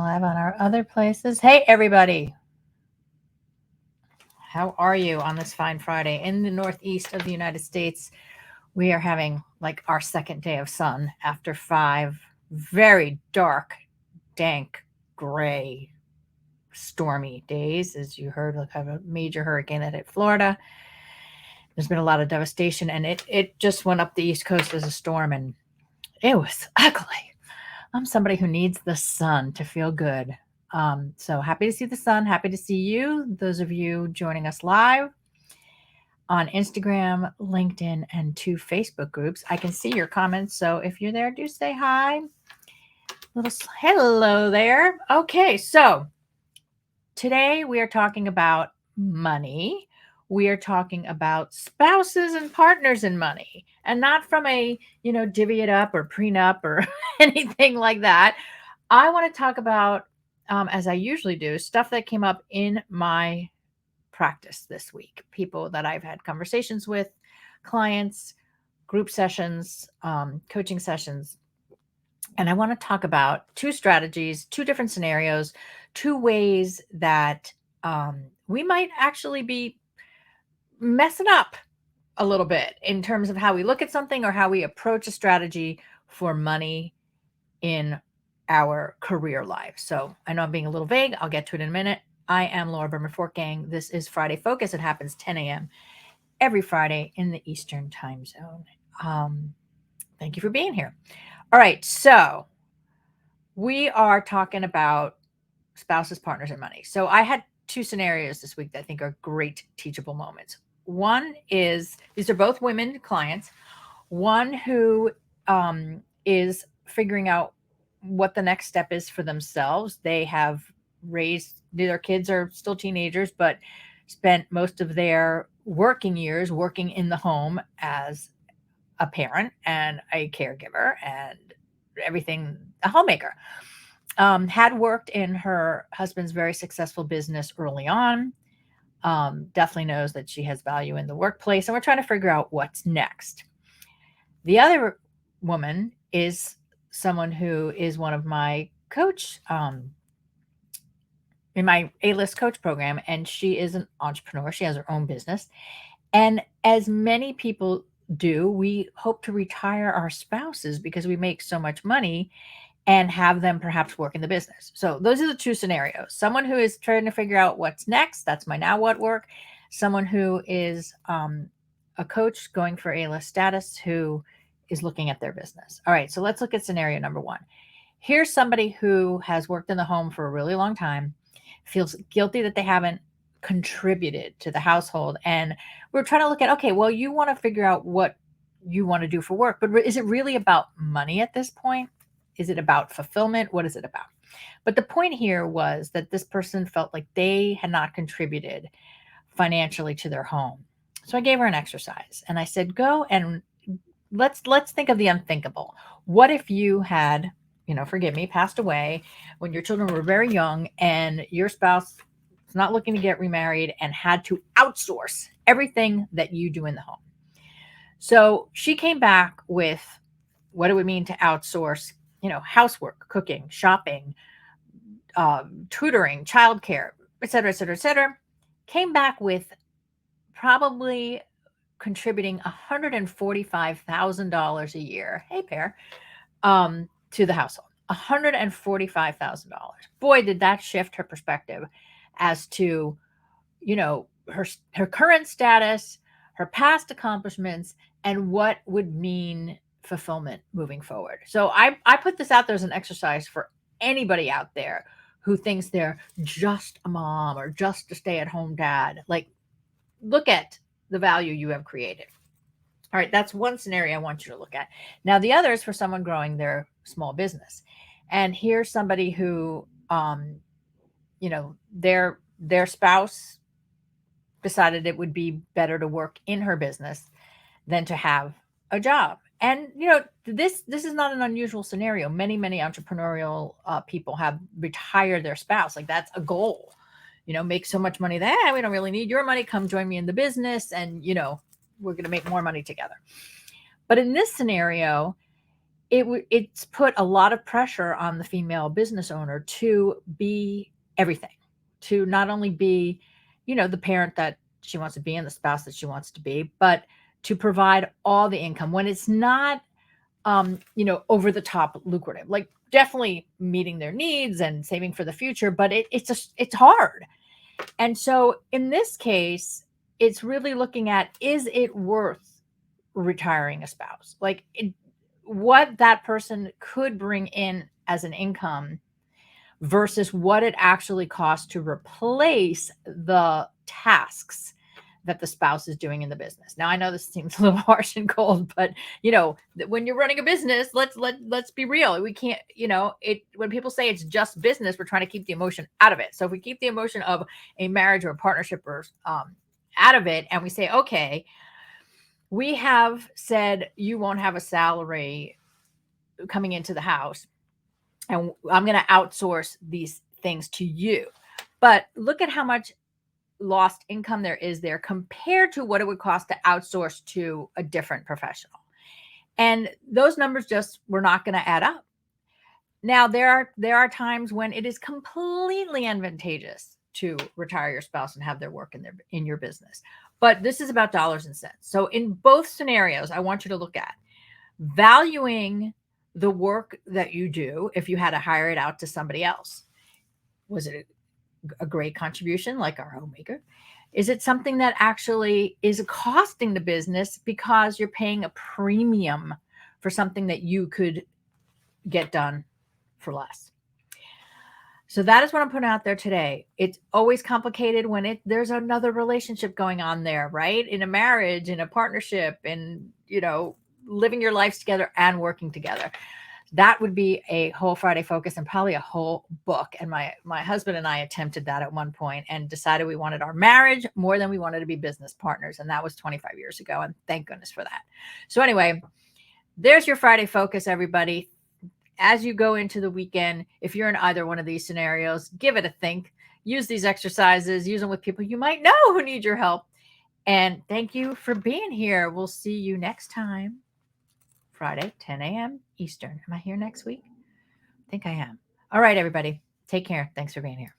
live on our other places. Hey, everybody. How are you on this fine Friday? In the northeast of the United States, we are having like our second day of sun after 5 very dark, dank, gray, stormy days. As you heard, we have a major hurricane that hit Florida. There's been a lot of devastation, and it just went up the East Coast as a storm, and it was ugly. I'm somebody who needs the sun to feel good. So happy to see the sun. Happy to see you. Those of you joining us live on Instagram, LinkedIn, and 2 Facebook groups. I can see your comments. So if you're there, do say hi. Little hello there. Okay, so today we are talking about money. We are talking about spouses and partners in money, and not from a, divvy it up or prenup or anything like that. I want to talk about, as I usually do, stuff that came up in my practice this week, people that I've had conversations with, clients, group sessions, coaching sessions. And I want to talk about 2 strategies, 2 different scenarios, 2 ways that we might actually be messing up a little bit in terms of how we look at something or how we approach a strategy for money in our career life. So I know I'm being a little vague. I'll get to it in a minute. I am Laura Berman Fortgang. This is Friday Focus. It happens 10 a.m. every Friday in the Eastern time zone. Thank you for being here. All right. So we are talking about spouses, partners, and money. So I had 2 scenarios this week that I think are great teachable moments. One is, these are both women clients. One who is figuring out what the next step is for themselves. They have raised, their kids are still teenagers, but spent most of their working years working in the home as a parent and a caregiver and everything, a homemaker. Had worked in her husband's very successful business early on. Definitely knows that she has value in the workplace, and we're trying to figure out what's next. The other woman is someone who is one of my coach in my A-list coach program, and she is an entrepreneur. She has her own business. And as many people do, we hope to retire our spouses because we make so much money and have them perhaps work in the business. So those are the 2 scenarios. Someone who is trying to figure out what's next. That's my now what work. Someone who is a coach going for A-list status who is looking at their business. All right, so let's look at scenario number 1. Here's somebody who has worked in the home for a really long time, feels guilty that they haven't contributed to the household. And we're trying to look at, okay, well, you want to figure out what you want to do for work, but is it really about money at this point? Is it about fulfillment? What is it about? But the point here was that this person felt like they had not contributed financially to their home. So I gave her an exercise and I said, go and let's think of the unthinkable. What if you had, forgive me, passed away when your children were very young and your spouse was not looking to get remarried and had to outsource everything that you do in the home? So she came back with what it would mean to outsource, housework, cooking, shopping, tutoring, childcare, et cetera, et cetera, et cetera. Came back with probably contributing $145,000 a year. Hey, pair, to the household. $145,000. Boy, did that shift her perspective as to, her current status, her past accomplishments, and what would mean fulfillment moving forward. So I put this out there as an exercise for anybody out there who thinks they're just a mom or just a stay-at-home dad. Like, look at the value you have created. All right, that's one scenario I want you to look at. Now, the other is for someone growing their small business. And here's somebody who, their spouse decided it would be better to work in her business than to have a job. And, this is not an unusual scenario. Many entrepreneurial people have retired their spouse. Like, that's a goal. Make so much money that we don't really need your money. Come join me in the business. And, we're going to make more money together. But in this scenario, it's put a lot of pressure on the female business owner to be everything, to not only be, the parent that she wants to be and the spouse that she wants to be, but to provide all the income when it's not, over the top lucrative, like definitely meeting their needs and saving for the future, but it's hard. And so in this case, it's really looking at, is it worth retiring a spouse? Like what that person could bring in as an income versus what it actually costs to replace the tasks that the spouse is doing in the business. Now I know this seems a little harsh and cold, but when you're running a business, let's be real. We can't, when people say it's just business, we're trying to keep the emotion out of it. So if we keep the emotion of a marriage or a partnership or out of it, and we say, okay, we have said you won't have a salary coming into the house, and I'm going to outsource these things to you. But look at how much lost income there is there compared to what it would cost to outsource to a different professional. And those numbers just were not going to add up. Now, there are times when it is completely advantageous to retire your spouse and have their work in your business. But this is about dollars and cents. So in both scenarios, I want you to look at valuing the work that you do if you had to hire it out to somebody else. Was it a great contribution like our homemaker? Is it something that actually is costing the business because you're paying a premium for something that you could get done for less? So that is what I'm putting out there today. It's always complicated when there's another relationship going on there, right? In a marriage, in a partnership, in, living your lives together and working together. That would be a whole Friday focus and probably a whole book. And my husband and I attempted that at one point and decided we wanted our marriage more than we wanted to be business partners. And that was 25 years ago. And thank goodness for that. So anyway, there's your Friday focus, everybody. As you go into the weekend, if you're in either one of these scenarios, give it a think. Use these exercises, use them with people you might know who need your help. And thank you for being here. We'll see you next time. Friday, 10 a.m. Eastern. Am I here next week? I think I am. All right, everybody. Take care. Thanks for being here.